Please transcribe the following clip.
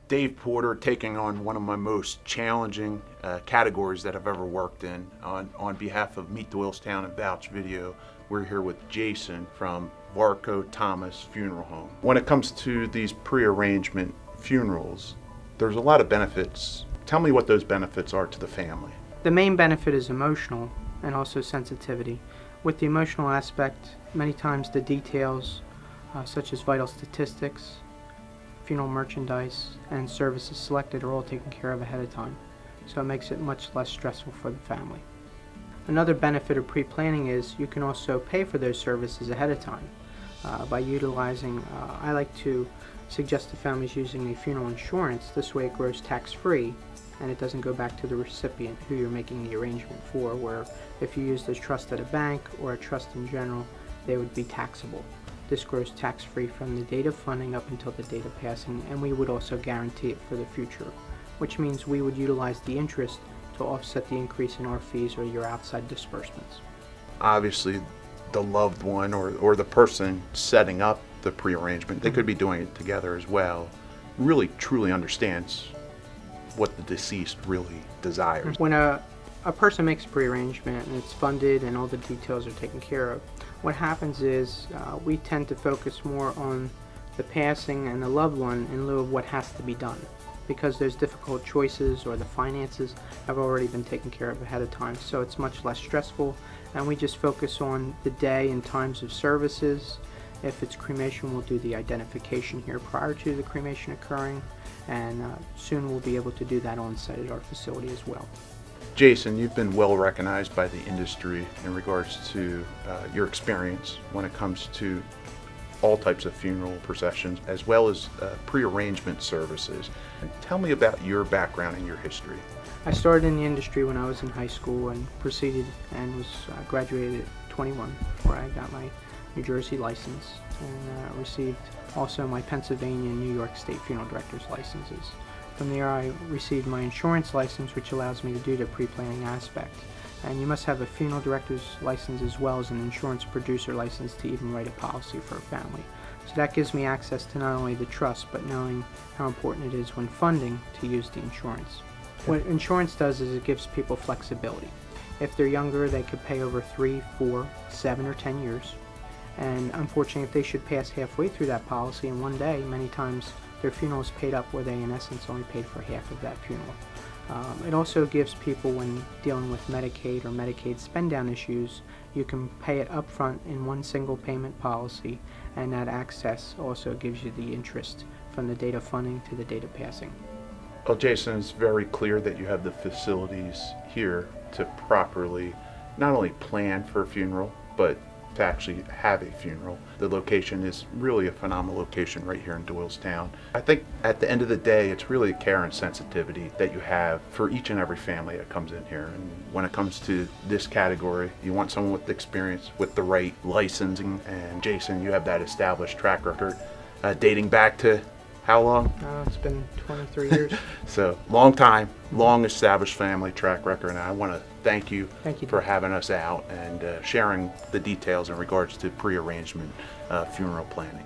Dave Porter, taking on one of my most challenging categories that I've ever worked in. On behalf of Meet Doylestown and Vouch Video, we're here with Jason from Varcoe-Thomas Funeral Home. When it comes to these pre-arrangement funerals, there's a lot of benefits. Tell me what those benefits are to the family. The main benefit is emotional and also sensitivity. With the emotional aspect, many times the details such as vital statistics, funeral merchandise, and services selected are all taken care of ahead of time, so it makes it much less stressful for the family. Another benefit of pre-planning is you can also pay for those services ahead of time by utilizing, I like to suggest to families using a funeral insurance. This way it grows tax-free and it doesn't go back to the recipient who you're making the arrangement for, where if you used a trust at a bank or a trust in general, they would be taxable. This grows tax-free from the date of funding up until the date of passing, and we would also guarantee it for the future, which means we would utilize the interest to offset the increase in our fees or your outside disbursements. Obviously, the loved one or the person setting up the pre-arrangement, they could be doing it together as well, really truly understands what the deceased really desires. When a person makes a pre-arrangement and it's funded and all the details are taken care of, what happens is we tend to focus more on the passing and the loved one in lieu of what has to be done, because there's difficult choices or the finances have already been taken care of ahead of time, so it's much less stressful, and we just focus on the day and times of services. If it's cremation, we'll do the identification here prior to the cremation occurring, and soon we'll be able to do that on site at our facility as well. Jason, you've been well recognized by the industry in regards to your experience when it comes to all types of funeral processions as well as pre-arrangement services. And tell me about your background and your history. I started in the industry when I was in high school and proceeded and was graduated at 21, where I got my New Jersey license and received also my Pennsylvania and New York State Funeral Director's licenses. From there I received my insurance license, which allows me to do the pre-planning aspect. And you must have a funeral director's license as well as an insurance producer license to even write a policy for a family. So that gives me access to not only the trust, but knowing how important it is when funding to use the insurance. What insurance does is it gives people flexibility. If they're younger, they could pay over 3, 4, 7, or 10 years. And unfortunately, if they should pass halfway through that policy in one day, many times their funeral is paid up where they in essence only paid for half of that funeral. It also gives people, when dealing with Medicaid or Medicaid spend-down issues, you can pay it up front in one single payment policy, and that access also gives you the interest from the date of funding to the date of passing. Well, Jason, it's very clear that you have the facilities here to properly not only plan for a funeral, but to actually have a funeral. The location is really a phenomenal location right here in Doylestown. I think at the end of the day, it's really care and sensitivity that you have for each and every family that comes in here. And when it comes to this category, you want someone with experience, with the right licensing, and Jason, you have that established track record dating back to how long? It's been 23 years. So long time, long established family track record, and I want to thank you for having us out and sharing the details in regards to pre-arrangement funeral planning.